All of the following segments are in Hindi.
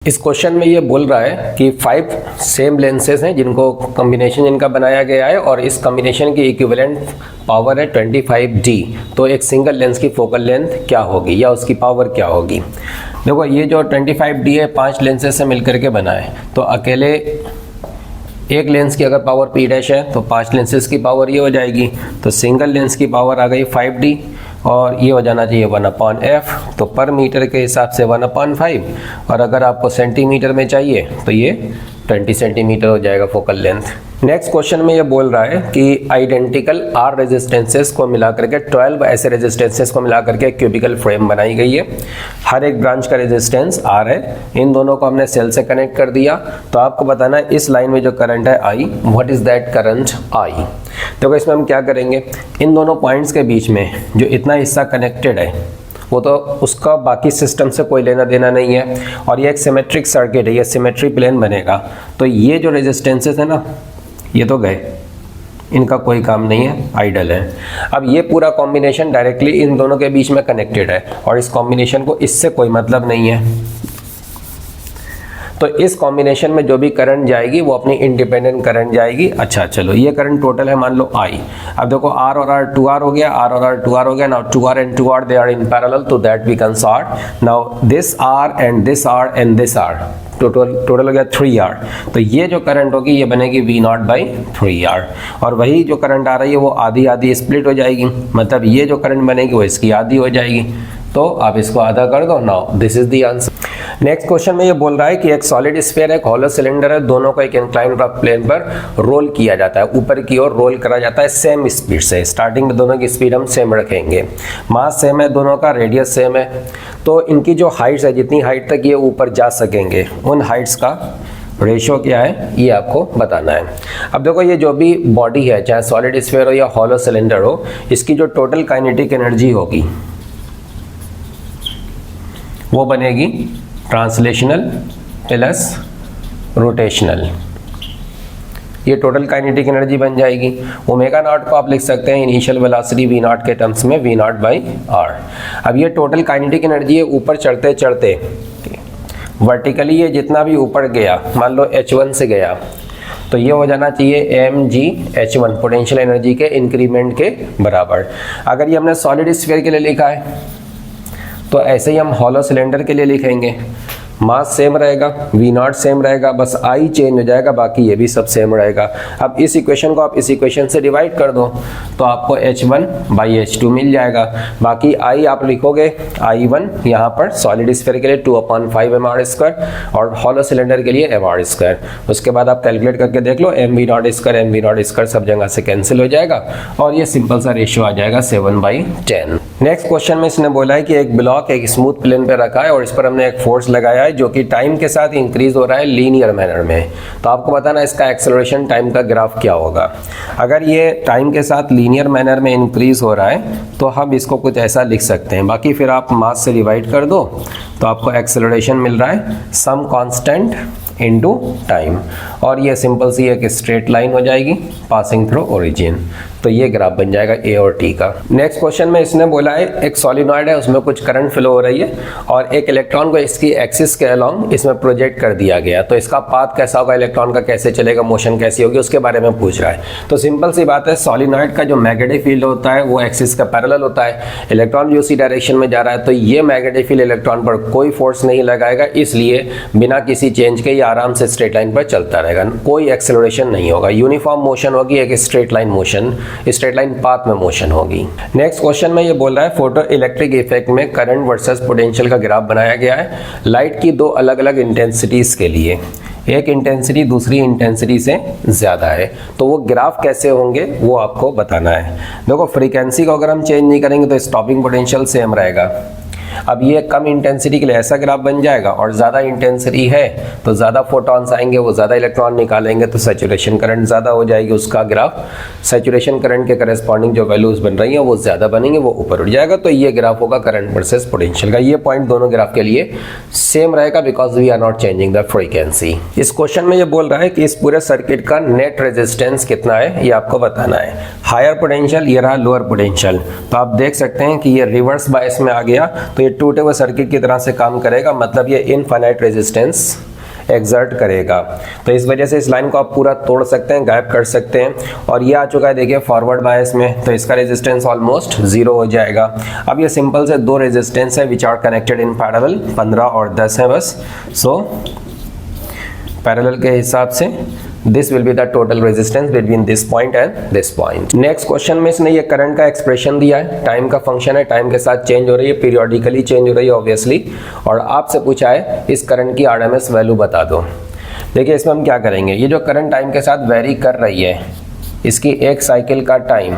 इस क्वेश्चन में ये बोल रहा है कि 5 सेम लेंसेज हैं जिनको कॉम्बिनेशन जिनका बनाया गया है और इस कॉम्बिनेशन की इक्विवेलेंट पावर है 25D। तो एक सिंगल लेंस की फोकल लेंथ क्या होगी या उसकी पावर क्या होगी। देखो ये जो 25D है 5 लेंसेज से मिलकर के बना है, तो अकेले एक लेंस की अगर पावर P डैश है तो 5 लेंसेज की पावर ये हो जाएगी। तो सिंगल लेंस की पावर आ गई 5D और ये हो जाना चाहिए 1/f, तो पर मीटर के हिसाब से 1/5, और अगर आपको सेंटीमीटर में चाहिए तो ये 20 सेंटीमीटर हो जाएगा फोकल लेंथ। नेक्स्ट क्वेश्चन में ये बोल रहा है कि आइडेंटिकल R रेजिस्टेंसेस को मिलाकर के 12 ऐसे रेजिस्टेंसेस को मिलाकर के क्यूबिकल फ्रेम बनाई गई है। हर एक ब्रांच का रेजिस्टेंस R है, इन दोनों को हमने सेल से कनेक्ट कर दिया। तो आपको बताना है इस लाइन में जो करंट है I, what is that current I। देखो इसमें हम क्या करेंगे, इन दोनों पॉइंट्स के बीच में जो इतना हिस्सा कनेक्टेड है वो तो उसका बाकी सिस्टम से कोई लेना देना नहीं है, और ये एक सिमेट्रिक सर्किट है, ये सिमेट्री प्लेन बनेगा। तो ये जो रेजिस्टेंसेस है ना, ये तो गए, इनका कोई काम नहीं है, आइडल है। अब ये पूरा कॉम्बिनेशन डायरेक्टली इन दोनों के बीच में कनेक्टेड है और इस कॉम्बिनेशन को इससे कोई मतलब नहीं है। तो इस कॉम्बिनेशन में जो भी करंट जाएगी वो अपनी इंडिपेंडेंट करंट जाएगी। अच्छा चलो, ये करंट टोटल है मान लो I। अब देखो R और R 2R हो गया, R और R 2R हो गया। Now 2R and 2R they are in parallel, तो that we can sort. Now this R and this R and this R, total हो गया 3R। तो ये जो करंट होगी ये बनेगी V0/3R, और वही जो करंट आ रही है वो आधी आधी स्प्लिट हो जाएगी, मतलब ये जो करंट बनेगी वो इसकी आधी हो जाएगी। तो आप इसको आधा कर दो। Now this is the answer. Next question में ये बोल रहा है कि एक सॉलिड स्फीयर है, एक हॉलो सिलेंडर है, दोनों को एक इंक्लाइंड रफ प्लेन पर रोल किया जाता है, ऊपर की ओर रोल करा जाता है सेम स्पीड से। स्टार्टिंग में दोनों की स्पीड हम सेम रखेंगे, मास सेम है दोनों का, रेडियस सेम है। तो इनकी जो हाइट्स है, जितनी हाइट तक ये ऊपर जा सकेंगे, उन हाइट्स का रेशो क्या है ये आपको बताना है। अब देखो ये जो भी बॉडी है, चाहे सॉलिड स्फीयर हो या हॉलो सिलेंडर हो, इसकी जो टोटल काइनेटिक एनर्जी होगी वो बनेगी ट्रांसलेशनल प्लस रोटेशनल। ये टोटल काइनेटिक एनर्जी बन जाएगी। ओमेगा नॉट को आप लिख सकते हैं इनिशियल वेलोसिटी V0 के टर्म्स में V0/r। अब ये टोटल काइनेटिक एनर्जी है, ऊपर चढ़ते चढ़ते वर्टिकली ये जितना भी ऊपर गया, मान लो H1 से गया, तो ये हो जाना चाहिए mgh1 पोटेंशियल एनर्जी के इंक्रीमेंट के बराबर। अगर ये हमने सॉलिड स्फीयर के लिए लिखा है तो ऐसे ही हम हॉलो सिलेंडर के लिए लिखेंगे। मास सेम रहेगा, V0 सेम रहेगा, बस I चेंज हो जाएगा, बाकी ये भी सब सेम रहेगा। अब इस इक्वेशन को आप इस इक्वेशन से डिवाइड कर दो तो आपको H1/H2 मिल जाएगा। बाकी I आप लिखोगे I1 यहाँ पर सॉलिड स्फीयर के लिए 2/5 mr², और हॉलो सिलेंडर के लिए mr²। उसके बाद आप कैलकुलेट करके देख लो, mV0² सब जगह से कैंसिल हो जाएगा और ये सिंपल सा रेशियो आ जाएगा 7/10। नेक्स्ट क्वेश्चन में इसने बोला है कि एक ब्लॉक एक स्मूथ प्लेन पे रखा है और इस पर हमने एक फोर्स लगाया है जो कि टाइम के साथ इंक्रीज हो रहा है लीनियर मैनर में। तो आपको बताना है इसका एक्सेलरेशन टाइम का ग्राफ क्या होगा। अगर ये टाइम के साथ लीनियर मैनर में इंक्रीज हो रहा है तो हम इसको कुछ ऐसा लिख सकते हैं, बाकी फिर आप मास से डिवाइड कर दो तो आपको एक्सेलरेशन मिल रहा है सम कांस्टेंट इनटू टाइम, और ये सिंपल सी एक स्ट्रेट लाइन हो जाएगी पासिंग थ्रू ओरिजिन। तो ये ग्राफ बन जाएगा A और T का। नेक्स्ट क्वेश्चन में इसने बोला है एक सॉलिनॉइड है, उसमें कुछ करंट फ्लो हो रही है और एक इलेक्ट्रॉन को इसकी एक्सिस के अलोंग इसमें प्रोजेक्ट कर दिया गया। तो इसका पाथ कैसा होगा, इलेक्ट्रॉन का कैसे चलेगा, मोशन कैसी होगी, उसके बारे में पूछ रहा है। तो सिंपल सी बात है, सॉलिनॉइड का जो मैग्नेटिक फील्ड होता है वो एक्सिस का पैरेलल होता है, इलेक्ट्रॉन भी उसी डायरेक्शन में जा रहा है, तो ये मैग्नेटिक फील्ड इलेक्ट्रॉन पर कोई फोर्स नहीं लगाएगा, इसलिए बिना किसी चेंज के ये आराम से स्ट्रेट लाइन पर चलता रहेगा, कोई एक्सेलरेशन नहीं होगा, यूनिफॉर्म मोशन होगी, एक straight line motion, straight line path में मोशन होगी। नेक्स्ट क्वेश्चन में ये बोल रहा है फोटो इलेक्ट्रिक इफेक्ट में करंट वर्सेस पोटेंशियल का ग्राफ बनाया गया है लाइट की दो अलग अलग इंटेंसिटीज के लिए। एक इंटेंसिटी दूसरी इंटेंसिटी से ज़्यादा है, तो वो ग्राफ कैसे होंगे वो आपको बताना है। देखो फ्रीक्वेंसी को अगर हम चेंज नहीं करेंगे तो स्टॉपिंग पोटेंशियल सेम रहेगा। अब ये कम इंटेंसिटी के लिए ऐसा ग्राफ बन जाएगा, और ज़्यादा इंटेंसिटी है तो ज़्यादा फोटॉन्स आएंगे, वो ज़्यादा इलेक्ट्रॉन निकालेंगे, तो सैचुरेशन करंट ज़्यादा हो जाएगी, उसका ग्राफ सैचुरेशन करंट के करस्पॉन्डिंग जो वैल्यूज बन रही हैं वो ज़्यादा बनेंगे, वो ऊपर उठ जाएगा। तो ये ग्राफ होगा करंट वर्सेस पोटेंशियल का। ये पॉइंट दोनों ग्राफ के लिए सेम रहेगा because we are not changing the frequency. इस क्वेश्चन में ये बोल रहा है कि इस पूरे सर्किट का नेट रेजिस्टेंस कितना है ये आपको बताना है। हायर पोटेंशियल, ये रहा लोअर पोटेंशियल। तो आप देख सकते हैं कि ये रिवर्स बायस में आ गया, तो ये टूटे हुए सर्किट की तरह से काम करेगा, मतलब ये इनफाइनाइट रेजिस्टेंस एक्सर्ट करेगा। तो इस वजह से इस लाइन को आप पूरा तोड़ सकते हैं, गायब कर सकते हैं। और ये आ चुका है देखिए फॉरवर्ड बायस में, तो इसका रेजिस्टेंस ऑलमोस्ट 0 हो जाएगा। अब ये सिंपल से दो रेजिस्टेंस है which are connected in parallel, 15 और 10 है बस। सो पैरेलल के हिसाब से this will be the total resistance between this point and this point. Next question में इसने ये करंट का एक्सप्रेशन दिया है, टाइम का फंक्शन है, टाइम के साथ चेंज हो रही है, पीरियोडिकली चेंज हो रही है ऑब्वियसली, और आपसे पूछा है इस करंट की आरएमएस वैल्यू बता दो। देखिए इसमें हम क्या करेंगे, ये जो करंट टाइम के साथ वेरी कर रही है, इसकी एक साइकिल का टाइम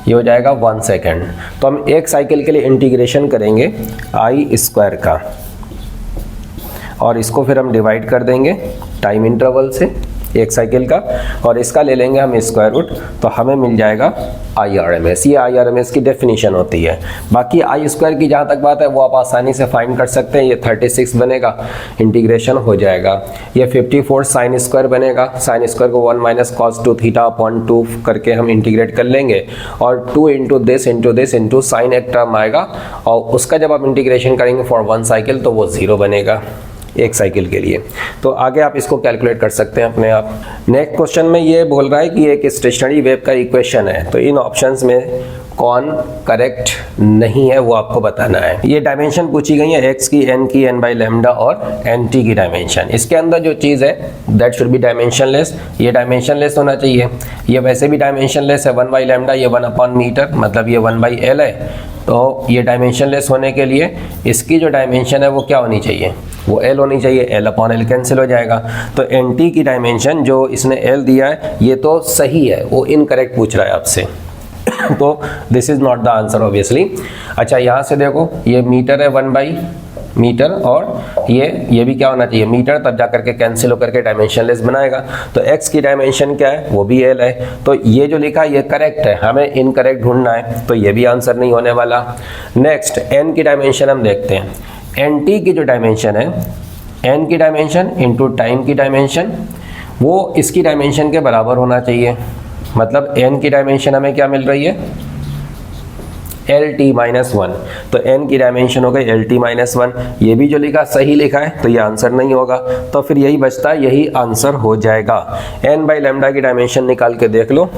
ये हो जाएगा 1 सेकेंड। तो हम एक साइकिल के लिए इंटीग्रेशन करेंगे I² का, और इसको फिर हम डिवाइड कर देंगे टाइम इंटरवल से एक साइकिल का, और इसका ले लेंगे हम स्क्वायर रूट, तो हमें मिल जाएगा IRMS। ये IRMS की डेफिनेशन होती है। बाकी I² की जहाँ तक बात है वो आप आसानी से फाइंड कर सकते हैं। ये 36 बनेगा, इंटीग्रेशन हो जाएगा। ये 54 साइन स्क्वायर बनेगा, साइन स्क्वायर को 1 माइनस cos 2 थीटा अपॉन 2 करके हम इंटीग्रेट कर लेंगे, और 2 इंटू दिस इंटू साइन एक टर्म आएगा, और उसका जब आप इंटीग्रेशन करेंगे फॉर 1 साइकिल तो वो 0 बनेगा एक साइकिल के लिए। तो आगे आप इसको कैलकुलेट कर सकते हैं अपने आप। नेक्स्ट क्वेश्चन में ये बोल रहा है कि एक स्टेशनरी वेव का इक्वेशन है, तो इन ऑप्शंस में कौन करेक्ट नहीं है वो आपको बताना है। ये डायमेंशन पूछी गई है, x की, n की, n बाई लैम्डा और nt की डायमेंशन। इसके अंदर जो चीज़ है दैट शुड बी डायमेंशनलेस, ये डायमेंशनलेस होना चाहिए। ये वैसे भी डायमेंशनलेस है, 1 बाई लैम्डा, ये 1 अपॉन मीटर, मतलब ये 1 बाई l है। तो ये डायमेंशनलेस होने के लिए इसकी जो डायमेंशन है वो क्या होनी चाहिए, वो l होनी चाहिए, l अपॉन l कैंसिल हो जाएगा। तो nt की डायमेंशन जो इसने l दिया है ये तो सही है, वो इनकरेक्ट पूछ रहा है आपसे तो this is not the answer obviously. अच्छा यहाँ से देखो ये मीटर है 1 बाई मीटर, और ये भी क्या होना चाहिए मीटर, तब जा करके कैंसिल होकर के डायमेंशनलेस बनाएगा। तो x की डायमेंशन क्या है, वो भी l है। तो ये जो लिखा है ये करेक्ट है, हमें इनकरेक्ट ढूंढना है, तो ये भी आंसर नहीं होने वाला। नेक्स्ट n की डायमेंशन हम देखते हैं। nt की जो डायमेंशन है, n की डायमेंशन इंटू टाइम की डायमेंशन, वो इसकी डायमेंशन के बराबर होना चाहिए। मतलब n की डायमेंशन हमें क्या मिल रही है, LT माइनस 1, तो n की डायमेंशन हो गई LT माइनस 1। ये भी जो लिखा सही लिखा है, तो ये आंसर नहीं होगा, तो फिर यही बचता है, यही आंसर हो जाएगा। n बाई लैम्डा की डायमेंशन निकाल के देख लो,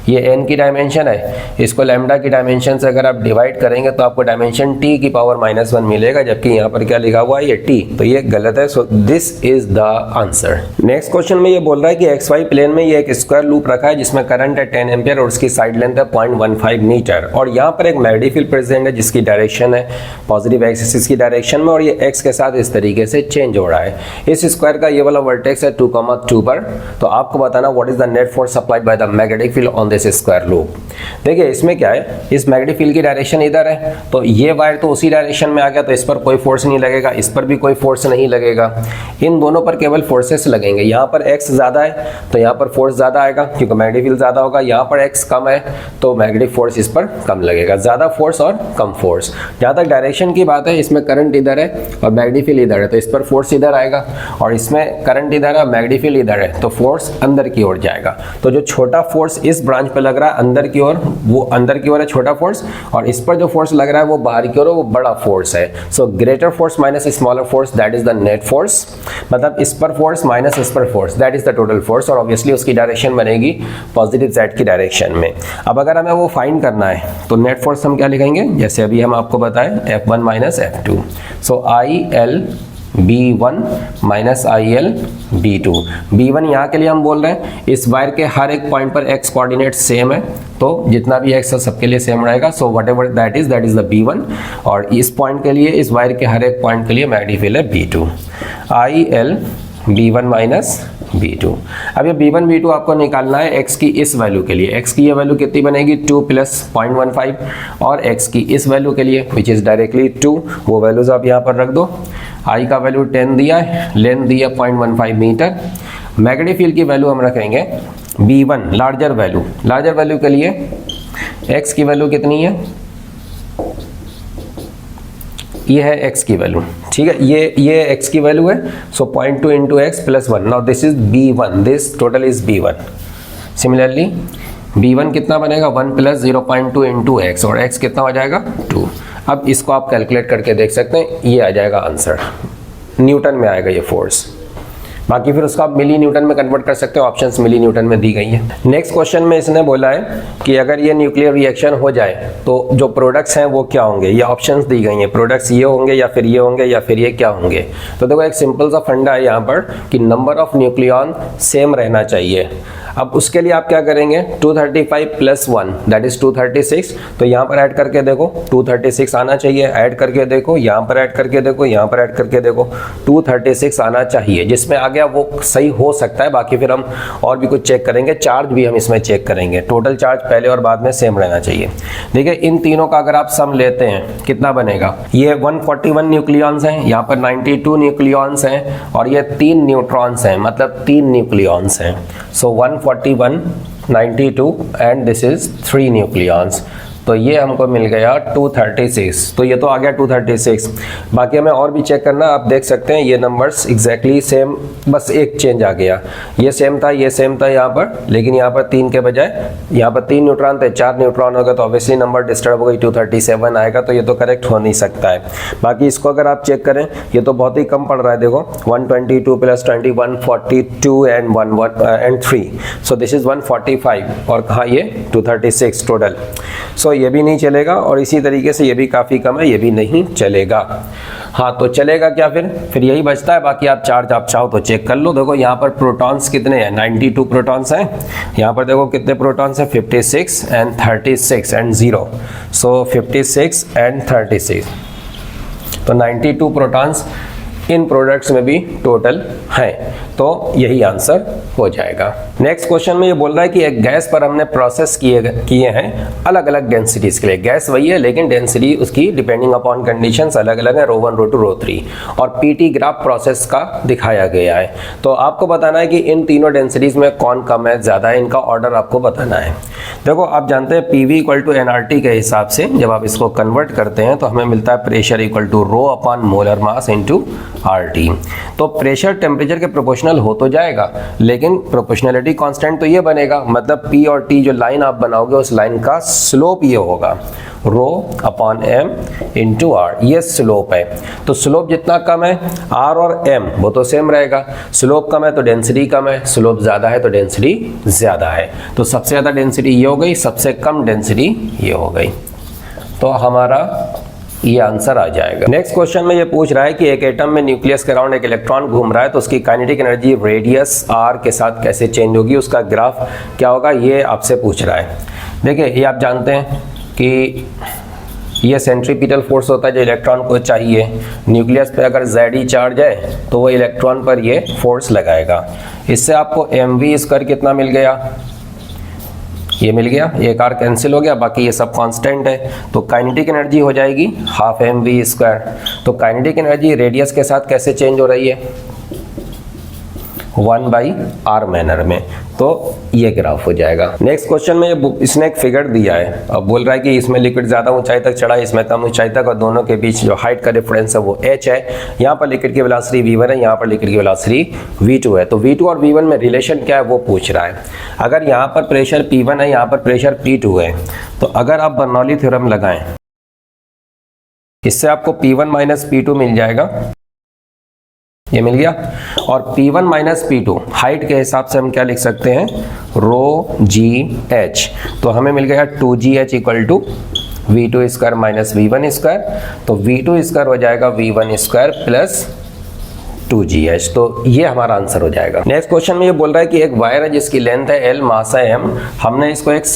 ये n की डायमेंशन है, इसको लैम्डा की डायमेंशन से अगर आप डिवाइड करेंगे तो आपको डायमेंशन t की पावर -1 मिलेगा, जबकि यहाँ पर क्या लिखा हुआ है ये t, तो ये गलत है। सो this is the answer. Next question में ये बोल रहा है कि xy प्लेन में ये एक स्क्वायर लूप रखा है जिसमें करंट है 10 एम्पियर और उसकी साइड लेंथ है 0.15 मीटर, और यहाँ पर एक मैग्नेटिक फील्ड प्रेजेंट है जिसकी डायरेक्शन है पॉजिटिव एक्सिस की डायरेक्शन में, और ये x के साथ इस तरीके से चेंज हो रहा है। इस स्क्वायर का ये वाला वर्टेक्स है 2,2 पर, तो आपको बताना what is the net force applied by the magnetic field on this square loop. देखिए इसमें क्या है, इस मैग्नेटिक फील्ड की डायरेक्शन इधर है, तो ये वायर तो उसी डायरेक्शन में आ गया, तो इस पर कोई फोर्स नहीं लगेगा, इस पर भी कोई फोर्स नहीं लगेगा, इन दोनों पर केवल फोर्सेस लगेंगे। यहाँ पर x ज्यादा है तो यहाँ पर फोर्स ज्यादा आएगा क्योंकि मैग्नेटिक फील्ड ज्यादा होगा, यहाँ पर x कम है तो मैग्नेटिक फोर्स इस पर कम लगेगा, ज्यादा फोर्स और कम फोर्स। जहाँ तक डायरेक्शन की बात है, इसमें करंट इधर है और मैग्नेटिक फील्ड इधर है, तो इस पर फोर्स इधर आएगा, और इसमें करंट इधर है मैग्नेटिक फील्ड इधर है, तो फोर्स अंदर की ओर जाएगा। तो जो छोटा फोर्स इस ब्रांच पे लग रहा है अंदर की ओर, वो अंदर की ओर है छोटा फोर्स, और इस पर जो फोर्स लग रहा है वो बाहर की ओर है, वो बड़ा फोर्स है। So greater force minus smaller force that is the net force, मतलब इस पर फोर्स माइनस इस पर force that is the total force, और ऑब्वियसली उसकी डायरेक्शन बनेगी पॉजिटिव z की डायरेक्शन में। अब अगर हमें वो फाइंड करना है तो नेट फोर्स हम क्या लिखेंगे, जैसे अभी हम आपको बताएं F1 माइनस F2, सो IL B1 minus IL B2। B1 यहाँ के लिए हम बोल रहे हैं इस वायर के हर एक पॉइंट पर x कोऑर्डिनेट सेम है, तो जितना भी x है सबके लिए सेम रहेगा, so what ever that is the B1, और इस पॉइंट के लिए, इस वायर के हर एक पॉइंट के लिए मैग्नेटिक फील्ड है B2। IL B1 minus B2। अब ये B1 B2 आपको निकालना है x की इस वैल्यू के लिए। x की ये वैल्यू कितनी बनेगी 2 प्लस 0.15, और x की इस वैल्यू के लिए विच इज डायरेक्टली 2, वो वैल्यूज आप यहाँ पर रख दो। I का वैल्यू 10 दिया है, लेंथ दिया 0.15 मीटर। मैग्नेटिक फील्ड की वैल्यू हम रखेंगे B1 लार्जर वैल्यू के लिए x की वैल्यू कितनी है, ये है x की वैल्यू, ठीक है, ये x की वैल्यू है, सो 0.2 into x plus 1। Now this is B1, this total is B1। Similarly B1 कितना बनेगा 1 प्लस 0.2 इंटू एक्स, और x कितना हो जाएगा 2। अब इसको आप कैलकुलेट करके देख सकते हैं, ये आ जाएगा आंसर, न्यूटन में आएगा ये फोर्स। बाकी फिर उसको आप मिली न्यूटन में कन्वर्ट कर सकते हो, ऑप्शंस मिली न्यूटन में दी गई है। नेक्स्ट क्वेश्चन में इसने बोला है कि अगर ये न्यूक्लियर रिएक्शन हो जाए तो जो प्रोडक्ट्स हैं वो क्या होंगे, ये ऑप्शंस दी गई हैं, प्रोडक्ट्स ये होंगे या फिर ये होंगे या फिर ये क्या होंगे। तो देखो एक सिंपल सा फंडा है यहाँ पर कि नंबर ऑफ न्यूक्लियॉन सेम रहना चाहिए। अब उसके लिए आप क्या करेंगे, 235 + 1 दैट इज 236, तो यहाँ पर ऐड करके देखो 236 आना चाहिए, ऐड करके देखो, यहाँ पर ऐड करके देखो, यहाँ पर ऐड करके देखो, 236 आना चाहिए। जिसमें आ गया वो सही हो सकता है, बाकी फिर हम और भी कुछ चेक करेंगे, चार्ज भी हम इसमें चेक करेंगे। टोटल चार्ज पहले और बाद में सेम रहना चाहिए। देखिए इन तीनों का अगर आप सम लेते हैं कितना बनेगा, ये 141 न्यूक्लियॉन्स हैं, यहाँ पर 92 न्यूक्लियॉन्स हैं और ये 3 न्यूट्रॉन्स हैं, मतलब 3 न्यूक्लियॉन्स हैं। सो 141, 92 एंड दिस इज 3 न्यूक्लियॉन्स, तो ये हमको मिल गया 236। तो ये तो आ गया 236। बाकी हमें और भी चेक करना, आप देख सकते हैं ये नंबर्स एग्जैक्टली सेम, बस एक चेंज आ गया, ये सेम था, ये सेम था यहाँ पर, लेकिन यहाँ पर 3 के बजाय यहाँ पर 3 न्यूट्रॉन थे, 4 न्यूट्रॉन होगा, तो ऑब्वियसली नंबर डिस्टर्ब हो गई, 237 आएगा, तो ये तो करेक्ट हो नहीं सकता है। बाकी इसको अगर आप चेक करें, ये तो बहुत ही कम पड़ रहा है, देखो 122 + 20 142 एंड 3, सो दिस इज 145 और कहाँ ये 236 टोटल। सो ये भी नहीं चलेगा और इसी तरीके से ये भी काफ़ी कम है, ये भी नहीं चलेगा। हाँ तो चलेगा क्या फिर यही बचता है। बाकी आप चार्ज आप चाहो तो चेक कर लो। देखो यहाँ पर प्रोटॉन्स कितने हैं, 92 प्रोटॉन्स हैं। यहाँ पर देखो कितने प्रोटॉन्स हैं, 56 एंड 36 एंड 0, सो 56 एंड 36, तो 92 प्रोटॉन्स इन प्रोडक्ट्स में भी टोटल है, तो यही आंसर हो जाएगा। नेक्स्ट क्वेश्चन में ये बोल रहा है कि एक गैस पर हमने प्रोसेस किए हैं अलग अलग डेंसिटीज के लिए। गैस वही है लेकिन डेंसिटी उसकी डिपेंडिंग अपॉन कंडीशंस अलग अलग है, ρ1 ρ2 ρ3, और पीटी ग्राफ प्रोसेस का दिखाया गया है। तो आपको बताना है कि इन तीनों डेंसिटीज में कौन कम है ज़्यादा है, इनका ऑर्डर आपको बताना है। देखो आप जानते हैं PV = nRT के हिसाब से जब आप इसको कन्वर्ट करते हैं तो हमें मिलता है प्रेशर = ρ/मोलर मास × RT। तो प्रेशर टेम्परेचर के प्रोपोर्शनल हो तो जाएगा, लेकिन प्रोपोर्शनलिटी कांस्टेंट तो ये बनेगा, मतलब P और T जो लाइन आप बनाओगे उस लाइन का स्लोप ये होगा ρ/m × R, ये स्लोप है। तो स्लोप जितना कम है R और M वो तो सेम रहेगा, स्लोप कम है तो डेंसिटी कम है, स्लोप ज़्यादा है तो डेंसिटी ज़्यादा है। तो सबसे ज़्यादा डेंसिटी ये हो गई, सबसे कम डेंसिटी ये हो गई, तो हमारा ये आंसर आ जाएगा। नेक्स्ट क्वेश्चन में ये पूछ रहा है कि एक एटम में न्यूक्लियस के अराउंड एक इलेक्ट्रॉन घूम रहा है तो उसकी काइनेटिक एनर्जी रेडियस r के साथ कैसे चेंज होगी, उसका ग्राफ क्या होगा, ये आपसे पूछ रहा है। देखिए ये आप जानते हैं कि ये सेंट्रीपिटल फोर्स होता है जो इलेक्ट्रॉन को चाहिए। न्यूक्लियस पे अगर Ze चार्ज है तो वो इलेक्ट्रॉन पर ये फोर्स लगाएगा। इससे आपको mv² कितना मिल गया, ये मिल गया, एक r कैंसिल हो गया, बाकी ये सब कांस्टेंट है। तो काइनेटिक एनर्जी हो जाएगी 12 mv²। तो काइनेटिक एनर्जी रेडियस के साथ कैसे चेंज हो रही है, 1/r मैनर में, तो ये ग्राफ हो जाएगा। नेक्स्ट क्वेश्चन में इसने एक फिगर दिया है, अब बोल रहा है कि इसमें लिक्विड ज़्यादा ऊंचाई तक चढ़ा है, इसमें कम ऊंचाई तक, और दोनों के बीच जो हाइट का डिफरेंस है वो h है। यहाँ पर लिक्विड की वेलोसिटी v1 है, यहाँ पर लिक्विड की वेलोसिटी v2 है। तो v2 और v1 में रिलेशन क्या है वो पूछ रहा है। अगर यहाँ पर प्रेशर P1 है, यहाँ पर प्रेशर P2 है, तो अगर आप बर्नौली थ्योरम लगाएं, इससे आपको P1 - P2 मिल जाएगा, ये मिल गया। और P1 - P2 हाइट के हिसाब से हम क्या लिख सकते हैं, ρgh, तो हमें मिल गया 2gh = v2² - v1², तो v2² हो जाएगा v1² + 2gh, तो ये हमारा आंसर हो जाएगा। नेक्स्ट क्वेश्चन में ये बोल रहा है कि एक वायर है जिसकी लेंथ है l, मास है m, हमने इसको एक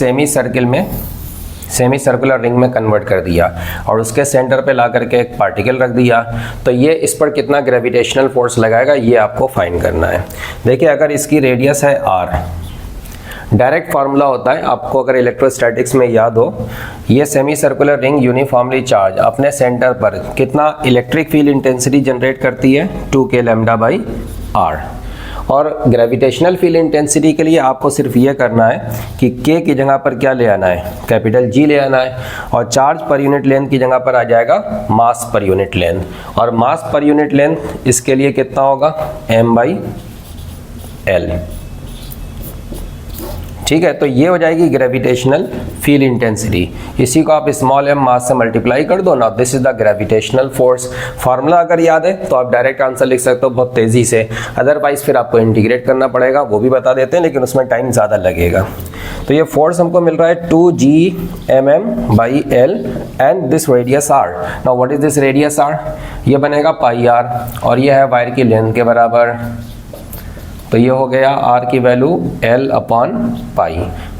सेमी सर्कुलर रिंग में कन्वर्ट कर दिया और उसके सेंटर पे ला करके एक पार्टिकल रख दिया, तो ये इस पर कितना ग्रेविटेशनल फोर्स लगाएगा ये आपको फाइंड करना है। देखिए अगर इसकी रेडियस है r, डायरेक्ट फार्मूला होता है आपको अगर इलेक्ट्रोस्टैटिक्स में याद हो, ये semi circular ring uniformly charge अपने सेंटर पर कितना इलेक्ट्रिक फील्ड इंटेंसिटी जनरेट करती है, 2k λ/r। और ग्रेविटेशनल फील्ड इंटेंसिटी के लिए आपको सिर्फ ये करना है कि k की जगह पर क्या ले आना है, कैपिटल G ले आना है, और चार्ज पर यूनिट लेंथ की जगह पर आ जाएगा मास पर यूनिट लेंथ, और मास पर यूनिट लेंथ इसके लिए कितना होगा, m/l। ठीक है, तो ये हो जाएगी ग्रेविटेशनल फील्ड इंटेंसिटी। इसी को आप स्मॉल m मास से मल्टीप्लाई कर दो ना, this is the gravitational force. Formula अगर याद है तो आप डायरेक्ट आंसर लिख सकते हो बहुत तेजी से, अदरवाइज फिर आपको इंटीग्रेट करना पड़ेगा, वो भी बता देते हैं लेकिन उसमें टाइम ज़्यादा लगेगा। तो ये फोर्स हमको मिल रहा है 2Gmm/L and this radius r। Now what is this radius r? ये बनेगा πr और ये है वायर की लेंथ के बराबर। तो ये हो गया r की वैल्यू L/पाई,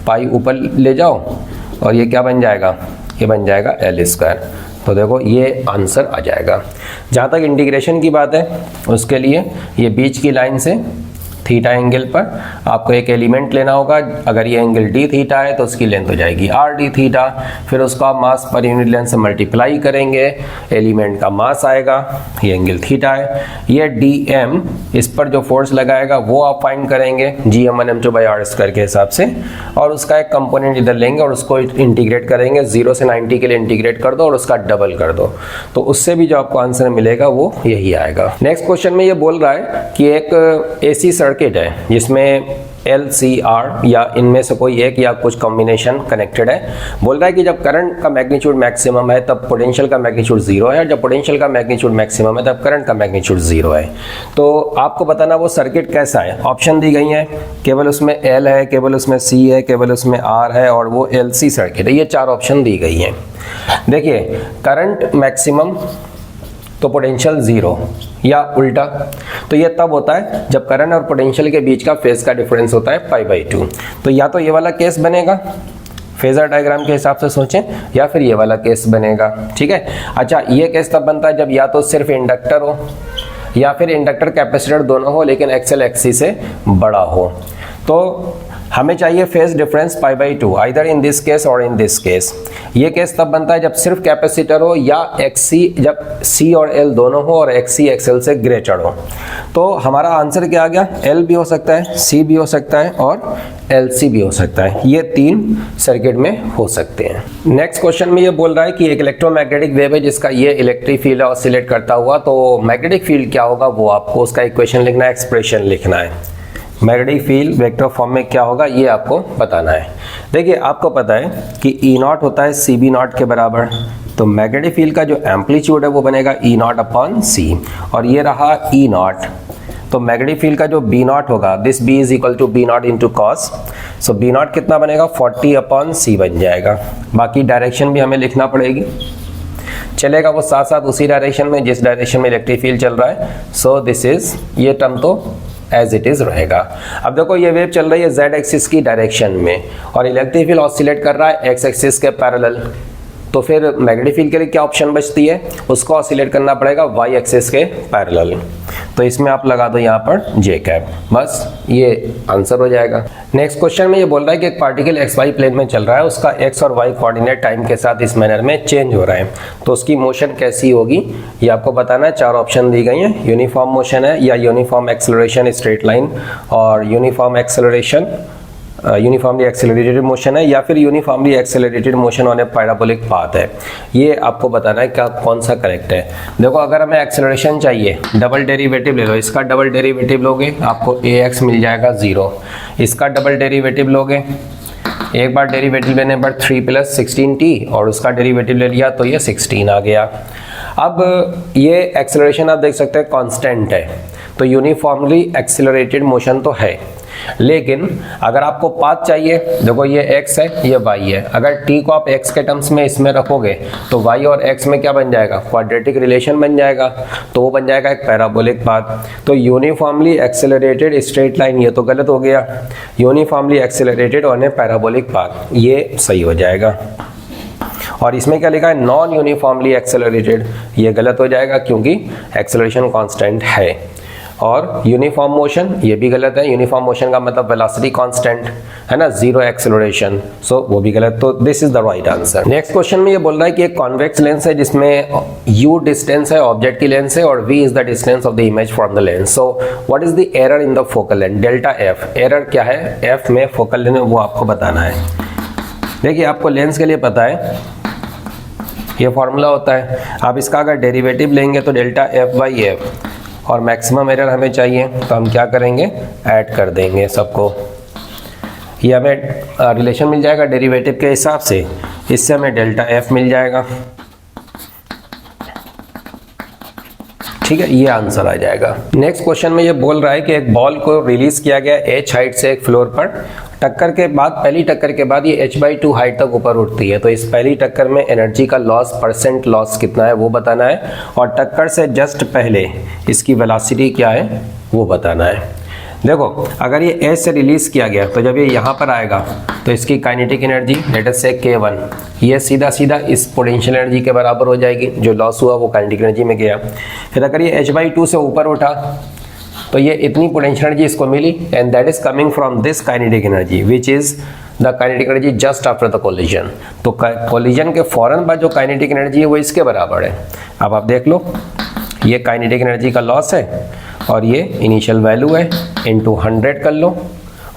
पाई ऊपर ले जाओ और ये क्या बन जाएगा? ये बन जाएगा L²। तो देखो ये आंसर आ जाएगा। जहाँ तक इंटीग्रेशन की बात है उसके लिए ये बीच की लाइन से थीटा एंगल पर आपको एक एलिमेंट लेना होगा। अगर ये एंगल डी थीटा है तो उसकी लेंथ हो जाएगी आर डी थीटा, फिर उसको आप मास पर यूनिट लेंथ से मल्टीप्लाई करेंगे, एलिमेंट का मास आएगा, ये एंगल थीटा है। ये डी एम, इस पर जो फोर्स लगाएगा वो आप फाइंड करेंगे Gm1m2/r² के हिसाब से, और उसका एक कंपोनेंट इधर लेंगे और उसको इंटीग्रेट करेंगे। 0 से 90 के लिए इंटीग्रेट कर दो और उसका डबल कर दो, तो उससे भी जो आपको आंसर मिलेगा वो यही आएगा। नेक्स्ट क्वेश्चन में ये बोल रहा है कि एक एसी सर्किट है जिसमें LCR या इनमें से कोई एक या कुछ कॉम्बिनेशन कनेक्टेड है। बोल रहा है कि जब करंट का मैग्नीट्यूड मैक्सिमम है तब पोटेंशियल का मैग्नीट्यूड 0 है, और जब पोटेंशियल का मैग्नीट्यूड मैक्सिमम है तब करंट का मैग्नीट्यूड 0 है। तो आपको बताना वो सर्किट कैसा है। ऑप्शन दी गई है, केवल उसमें L है, केवल उसमें C है, केवल उसमें R है और वो LC सर्किट है। ये 4 ऑप्शन दी गई हैं। देखिए, करंट मैक्सिमम तो पोटेंशियल 0, या उल्टा। तो ये तब होता है जब करंट और पोटेंशियल के बीच का फेज का डिफरेंस होता है π/2। तो या तो ये वाला केस बनेगा, फेजर डायग्राम के हिसाब से सोचें, या फिर ये वाला केस बनेगा। ठीक है, अच्छा ये केस तब बनता है जब या तो सिर्फ इंडक्टर हो या फिर इंडक्टर कैपेसिटर दोनों हो लेकिन एक्सल एक्सिस से बड़ा हो। तो हमें चाहिए phase difference π/2 either in this case और इन दिस केस। ये केस तब बनता है जब सिर्फ कैपेसिटर हो या XC, जब C और L दोनों हो और XC XL से ग्रेटर हो। तो हमारा आंसर क्या आ गया? L भी हो सकता है, C भी हो सकता है और LC भी हो सकता है। ये 3 सर्किट में हो सकते हैं। नेक्स्ट क्वेश्चन में ये बोल रहा है कि एक इलेक्ट्रोमैग्नेटिक वेव है जिसका ये इलेक्ट्रिक फील्ड ऑसिलेट करता हुआ, तो मैग्नेटिक फील्ड क्या होगा वो आपको उसका इक्वेशन लिखना है, एक्सप्रेशन लिखना है। मैग्नेटिक फील्ड वेक्टर फॉर्म में क्या होगा ये आपको बताना है। देखिए, आपको पता है कि E0 होता है CB0 के बराबर, तो मैग्नेटिक फील्ड का जो एम्पलीट्यूड है वो बनेगा E0/C, और ये रहा E0। तो मैग्नेटिक फील्ड का जो B0 होगा, this B is equal to B0 into cos, so B0 कितना बनेगा? 40/C बन जाएगा। बाकी डायरेक्शन भी हमें लिखना पड़ेगी, चलेगा वो साथ साथ उसी डायरेक्शन में जिस डायरेक्शन में इलेक्ट्रिक फील्ड चल रहा है। सो दिस इज, ये टर्म तो एज इट इज रहेगा। अब देखो ये वेव चल रही है z एक्सिस की डायरेक्शन में और इलेक्ट्रिक फील्ड ऑसिलेट कर रहा है x एक्सिस के पैरेलल, तो फिर मैग्नेटिक फील्ड के लिए क्या ऑप्शन बचती है? उसको ऑसिलेट करना पड़ेगा y एक्सिस के पैरेलल। तो इसमें आप लगा दो यहाँ पर j कैप, बस ये आंसर हो जाएगा। नेक्स्ट क्वेश्चन में ये बोल रहा है कि एक पार्टिकल xy प्लेन में चल रहा है, उसका x और y कोऑर्डिनेट टाइम के साथ इस मैनर में चेंज हो रहा है, तो उसकी मोशन कैसी होगी ये आपको बताना है। 4 ऑप्शन दी गई हैं, यूनिफॉर्म मोशन है या यूनिफॉर्म एक्सेलरेशन स्ट्रेट लाइन, और uniform acceleration uniformly accelerated motion है, या फिर uniformly accelerated motion on A parabolic path है। ये आपको बताना है क्या कौन सा करेक्ट है। देखो, अगर हमें एक्सेलरेशन चाहिए, डबल डेरिवेटिव ले लो, इसका डबल डेरिवेटिव लोगे आपको ax मिल जाएगा 0, इसका डबल डेरिवेटिव लोगे, एक बार डेरिवेटिव लेने पर 3 + 16t और उसका डेरिवेटिव ले लिया तो ये 16 आ गया। अब ये एक्सेलरेशन आप देख सकते हैं कांस्टेंट है, तो यूनिफॉर्मली एक्सेलरेटेड मोशन तो है, लेकिन अगर आपको पाथ चाहिए, देखो ये x है ये y है, अगर t को आप x के टर्म्स में इसमें रखोगे तो y और x में क्या बन जाएगा? क्वाड्रेटिक रिलेशन बन जाएगा, तो वो बन जाएगा एक पैराबोलिक पाथ। तो यूनिफॉर्मली एक्सेलरेटेड स्ट्रेट लाइन ये तो गलत हो गया, uniformly accelerated on A parabolic path ये सही हो जाएगा। और इसमें क्या लिखा है? नॉन यूनिफॉर्मली एक्सेलरेटेड, ये गलत हो जाएगा क्योंकि एक्सेलरेशन कांस्टेंट है। और यूनिफॉर्म मोशन ये भी गलत है, यूनिफॉर्म मोशन का मतलब वेलोसिटी कांस्टेंट है ना, 0 एक्सेलरेशन, सो वो भी गलत, तो this is the right answer. Next question में ये बोल रहा है कि एक कॉन्वेक्स लेंस है जिसमें u डिस्टेंस है ऑब्जेक्ट की लेंस है और v is the distance of the image from the lens. So what is the error in the focal length? Delta f, error क्या है f में फोकल लेंथ, वो आपको बताना है। देखिए, आपको लेंस के लिए पता है ये फॉर्मूला होता है, आप इसका अगर डेरिवेटिव लेंगे तो डेल्टा f/f, और मैक्सिमम एरर हमें चाहिए तो हम क्या करेंगे? ऐड कर देंगे सबको। ये हमें रिलेशन मिल जाएगा डेरिवेटिव के हिसाब से, इससे हमें डेल्टा एफ मिल जाएगा। ठीक है, ये आंसर आ जाएगा। नेक्स्ट क्वेश्चन में ये बोल रहा है कि एक बॉल को रिलीज किया गया h हाइट से एक फ्लोर पर, टक्कर के बाद, पहली टक्कर के बाद ये h/2 हाइट तक ऊपर उठती है, तो इस पहली टक्कर में एनर्जी का लॉस, परसेंट लॉस कितना है वो बताना है, और टक्कर से जस्ट पहले इसकी वेलोसिटी क्या है वो बताना है। देखो, अगर ये एच से रिलीज किया गया तो जब ये यहाँ पर आएगा तो इसकी काइनेटिक एनर्जी लेट अस से K1, ये सीधा सीधा इस पोटेंशियल एनर्जी के बराबर हो जाएगी, जो लॉस हुआ वो काइनेटिक एनर्जी में गया। फिर अगर ये h/2 से ऊपर उठा तो ये इतनी पोटेंशियल एनर्जी इसको मिली, and that is coming from this kinetic energy which is the kinetic energy just after the collision. तो कोलिजन के फौरन बाद जो काइनेटिक एनर्जी है वो इसके बराबर है। अब आप देख लो, ये काइनेटिक एनर्जी का लॉस है और ये इनिशियल वैल्यू है, इनटू 100 कर लो,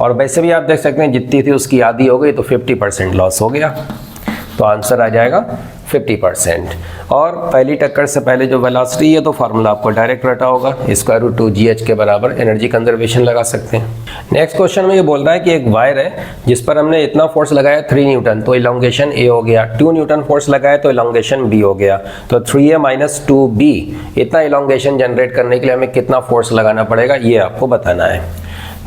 और वैसे भी आप देख सकते हैं जितनी थी उसकी आधी हो गई तो 50% लॉस हो गया, तो आंसर आ जाएगा 50%। और पहली टक्कर से पहले जो वेलोसिटी है तो फार्मूला आपको डायरेक्ट रटा होगा, √2gh के बराबर एनर्जी कंजर्वेशन लगा सकते हैं। नेक्स्ट क्वेश्चन में ये बोल रहा है कि एक वायर है जिस पर हमने इतना फोर्स लगाया 3 न्यूटन, तो इलोंगेशन A हो गया, 2 न्यूटन फोर्स लगाया तो इलोंगेशन B हो गया, तो 3A - 2B इतना इलोंगेशन जनरेट करने के लिए हमें कितना फोर्स लगाना पड़ेगा ये आपको बताना है।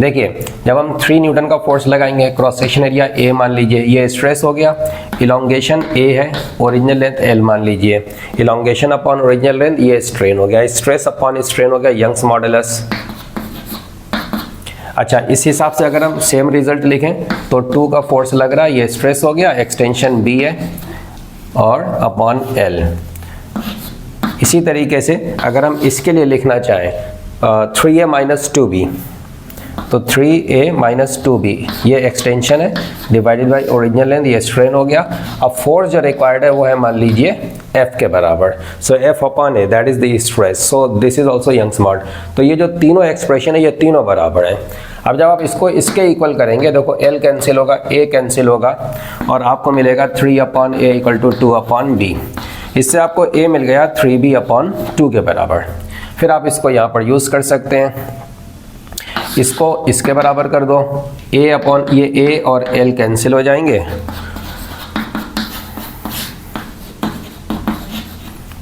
देखिए, जब हम 3 न्यूटन का फोर्स लगाएंगे, क्रॉस सेक्शन एरिया A मान लीजिए, ये स्ट्रेस हो गया, इलोंगेशन A है, ओरिजिनल लेंथ L मान लीजिए, इलोंगेशन अपॉन ओरिजिनल लेंथ ये स्ट्रेन हो गया, स्ट्रेस अपॉन स्ट्रेन हो गया यंग्स मॉडुलस। अच्छा, इस हिसाब से अगर हम सेम रिजल्ट लिखें तो 2 का फोर्स लग रहा है, ये स्ट्रेस हो गया, एक्सटेंशन B है और अपॉन L। इसी तरीके से अगर हम इसके लिए लिखना चाहें 3A - 2B, तो 3A - 2B ये एक्सटेंशन है डिवाइडेड बाय ओरिजिनल लेंथ, ये स्ट्रेन हो गया। अब फोर्स जो रिक्वायर्ड है वो है मान लीजिए F के बराबर, so F upon A that is the stress, so this is also Young's mod. तो ये जो तीनों एक्सप्रेशन है ये तीनों बराबर है। अब जब आप इसको इसके इक्वल करेंगे, देखो L कैंसिल होगा, A कैंसिल होगा, और आपको मिलेगा 3/A = 2/B। इससे आपको A मिल गया 3B/2 के बराबर। फिर आप इसको यहाँ पर यूज़ कर सकते हैं, इसको इसके बराबर कर दो, ये A और L कैंसिल हो जाएंगे,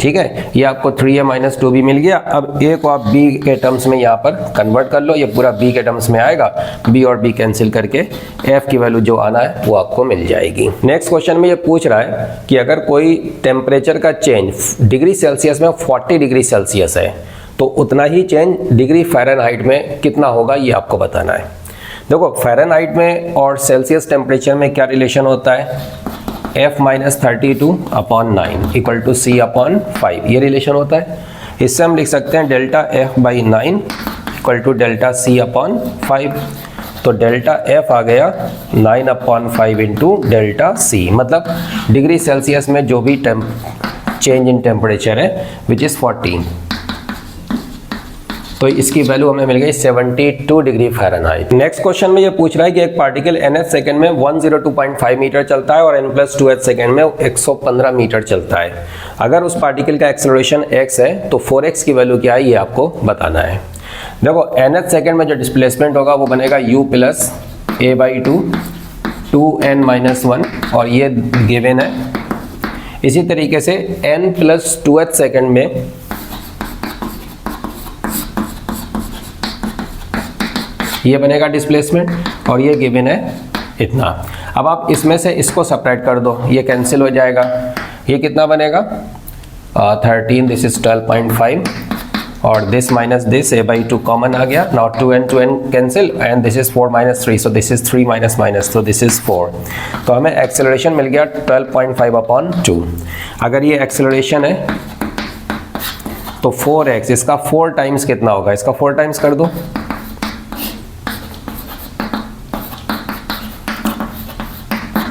ठीक है। ये आपको 3A - 2B मिल गया। अब A को आप B के टर्म्स में यहाँ पर कन्वर्ट कर लो, ये पूरा B के टर्म्स में आएगा, B और B कैंसिल करके F की वैल्यू जो आना है वो आपको मिल जाएगी। नेक्स्ट क्वेश्चन में ये पूछ रहा है कि अगर कोई टेम्परेचर का चेंज डिग्री सेल्सियस में 40 डिग्री सेल्सियस है तो उतना ही चेंज डिग्री फ़ारेनहाइट में कितना होगा ये आपको बताना है। देखो, फ़ारेनहाइट में और सेल्सियस टेम्परेचर में क्या रिलेशन होता है, F - 32/9 = C/5 ये रिलेशन होता है। इससे हम लिख सकते हैं डेल्टा F/9 = डेल्टा C/5, तो डेल्टा F आ गया 9/5 इंटू डेल्टा C, मतलब डिग्री सेल्सियस में जो भी चेंज इन टेम्परेचर है विच इज़ 40, तो इसकी वैल्यू हमें मिल गई 72 डिग्री फ़ारेनहाइट। नेक्स्ट क्वेश्चन में ये पूछ रहा है कि एक पार्टिकल nh सेकंड में 102.5 मीटर चलता है और n+2h सेकंड में 115 मीटर चलता है। अगर उस पार्टिकल का एक्सेलरेशन x है तो 4x की वैल्यू क्या है ये आपको बताना है। देखो, nh सेकंड में जो डिस्प्लेसमेंट होगा वो बनेगा u + a/2 2n-1, और ये गिवन है। इसी तरीके से n+2h सेकंड में ये बनेगा डिस्प्लेसमेंट, और ये गिवन है इतना। अब आप इसमें से इसको सेपरेट कर दो, ये कैंसिल हो जाएगा, ये कितना बनेगा 13, दिस इज 12.5, और this minus this a/2 common आ गया, now 2n cancel, and this is 4 - 3, so this is 3 - तो दिस इज 4। तो हमें एक्सेलरेशन मिल गया 12.5/2। अगर ये एक्सेलरेशन है तो 4x, इसका 4 टाइम्स कितना होगा, इसका 4 टाइम्स कर दो,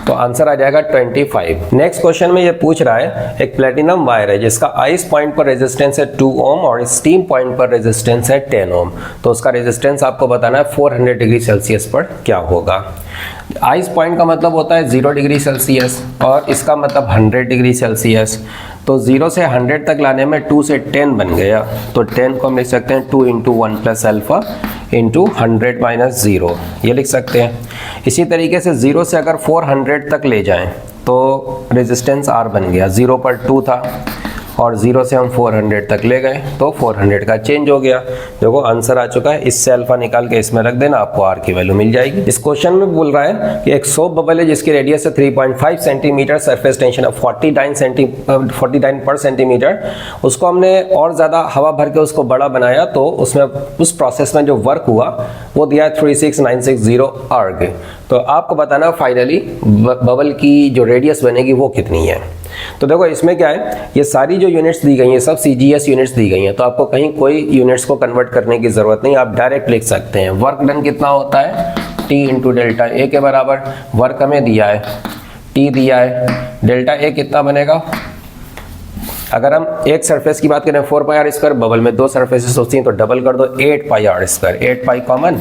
तो आंसर आ जाएगा 25। नेक्स्ट क्वेश्चन में ये पूछ रहा है एक प्लेटिनम वायर है जिसका आइस पॉइंट पर रेजिस्टेंस है 2 ओम और स्टीम पॉइंट पर रेजिस्टेंस है 10 ओम, तो उसका रेजिस्टेंस आपको बताना है 400 डिग्री सेल्सियस पर क्या होगा। आइस पॉइंट का मतलब होता है 0 डिग्री सेल्सियस और इसका मतलब 100 डिग्री सेल्सियस, तो 0 से 100 तक लाने में 2 से 10 बन गया, तो 10 को हम लिख सकते हैं 2 × 1 + α इंटू 100 माइनस 0, ये लिख सकते हैं। इसी तरीके से 0 से अगर 400 तक ले जाएं तो रेजिस्टेंस R बन गया, 0 पर 2 था और 0 से हम 400 तक ले गए तो 400 का चेंज हो गया। देखो आंसर आ चुका है, इससे अल्फा निकाल के इसमें रख देना, आपको R की वैल्यू मिल जाएगी। इस क्वेश्चन में बोल रहा है कि एक सोप बबल है जिसकी रेडियस है 3.5 सेंटीमीटर, सरफेस टेंशन है 49 पर सेंटीमीटर। उसको हमने और ज़्यादा हवा भर के उसको बड़ा बनाया तो उसमें उस प्रोसेस में जो वर्क हुआ वो दिया है 36960 अर्ग। तो आपको बताना फाइनली बबल की जो रेडियस बनेगी वो कितनी है। तो देखो इसमें क्या है, ये सारी जो यूनिट्स दी गई हैं सब CGS यूनिट्स दी गई हैं, तो आपको कहीं कोई यूनिट्स को कन्वर्ट करने की ज़रूरत नहीं, आप डायरेक्ट लिख सकते हैं। वर्क डन कितना होता है, T इंटू डेल्टा ए के बराबर। वर्क हमें दिया है, T दिया है, डेल्टा ए कितना बनेगा। अगर हम एक सरफेस की बात करें 4 पाई आर स्क्वायर, बबल में 2 सरफेसेस होती हैं तो डबल कर दो 8 पाई आर स्क्वायर, 8 पाई कॉमन।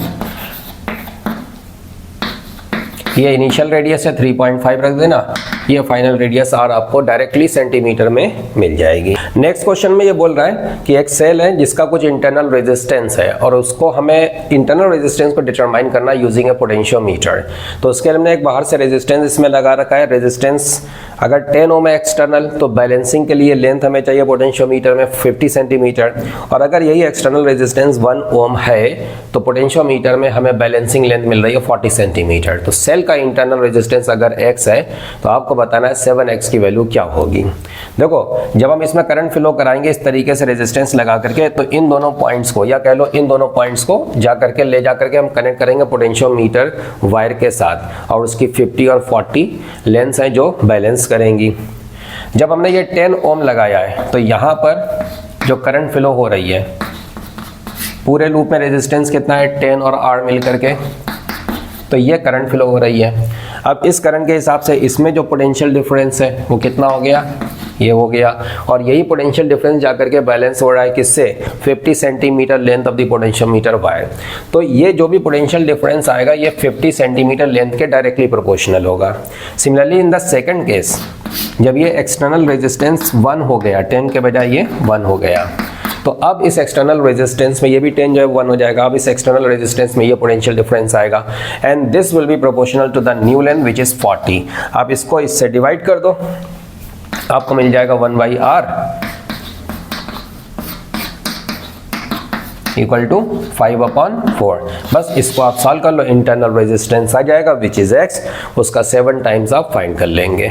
ये इनिशियल रेडियस है 3.5 रख देना, ये फाइनल रेडियस R आपको डायरेक्टली सेंटीमीटर में मिल जाएगी। नेक्स्ट क्वेश्चन में ये बोल रहा है कि एक सेल है जिसका कुछ इंटरनल रेजिस्टेंस है और उसको हमें इंटरनल रेजिस्टेंस को डिटरमाइन करना यूजिंग ए पोटेंशियोमीटर। तो उसके लिए हमने एक बाहर से रेजिस्टेंस इसमें लगा रखा है। रेजिस्टेंस अगर 10 ओम है एक्सटर्नल, तो बैलेंसिंग के लिए लेंथ हमें चाहिए पोटेंशियोमीटर में 50 सेंटीमीटर, और अगर यही एक्सटर्नल रेजिस्टेंस 1 ओम है तो पोटेंशियोमीटर में हमें बैलेंसिंग लेंथ मिल रही है 40 सेंटीमीटर। तो सेल का इंटरनल रेजिस्टेंस अगर x है तो आपको बताना है 7x की वैल्यू क्या होगी। देखो जब हम इसमें करंट फ्लो कराएंगे इस तरीके से रेजिस्टेंस लगा करके, तो इन दोनों पॉइंट्स को, या कह लो इन दोनों पॉइंट्स को ले जा करके हम कनेक्ट करेंगे पोटेंशियोमीटर वायर के साथ, और उसकी 50 और 40 लेंथ्स हैं जो बैलेंस करेंगी। जब हमने ये 10 ओम लगाया है तो यहाँ पर जो करंट फ्लो हो रही है, पूरे लूप में रेजिस्टेंस कितना है 10 और R मिल करके, तो ये करंट फ्लो हो रही है। अब इस करंट के हिसाब से इसमें जो पोटेंशियल डिफरेंस है वो कितना हो गया, ये हो गया, और यही पोटेंशियल डिफरेंस जाकर के बैलेंस हो रहा है किससे, 50 centimetre length of the potentiometer wire. तो ये जो भी पोटेंशियल डिफरेंस आएगा ये 50 सेंटीमीटर लेंथ के डायरेक्टली प्रोपोर्शनल होगा। Similarly in the second case, जब ये एक्सटर्नल रेजिस्टेंस 1 हो गया, 10 के बजाय ये 1 हो गया, तो अब इस एक्सटर्नल रेजिस्टेंस में ये भी 10 जो है 1 हो जाएगा। अब इस एक्सटर्नल रेजिस्टेंस में ये पोटेंशियल डिफरेंस आएगा, and this will be proportional to the new length which is 40। आप इसको इससे डिवाइड कर दो, आपको मिल जाएगा 1/R इक्वल टू 5/4। बस इसको आप सॉल्व कर लो, इंटरनल रेजिस्टेंस आ जाएगा विच इज x, उसका 7 टाइम्स आप फाइंड कर लेंगे।